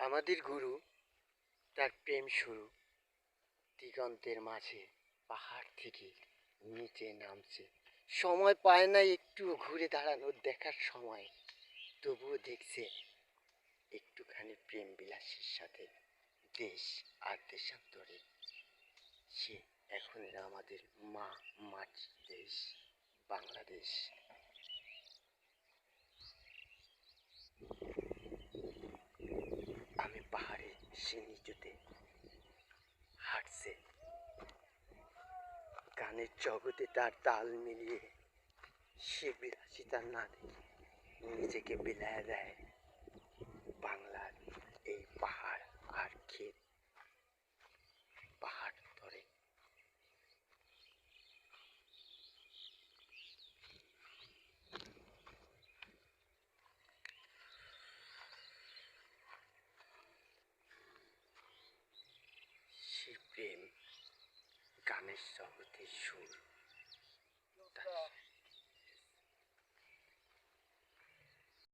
আমাদের গুরু তার প্রেম শুরু দিগন্তের মাঝে পাহাড় থেকে নিচে নামছে। সময় পায় না একটু ঘুরে দাঁড়ানোর দেখার সময়, তবুও দেখছে একটুখানি প্রেম বিলাসের সাথে দেশ আর দেশান্তরে। সে এখন আমাদের মা মাটির দেশ বাংলাদেশ। আমি পাহাড়ে সে নিচুতে হাঁটছে, গানের জগতে তার তাল মিলিয়ে সে বিলাসিতা না দেখে নিজেকে বিলায় দেয় বাংলার এই পাহাড় আর ক্ষেত। পাহাড় ধরে সে প্রেম গানের জগতে সুর।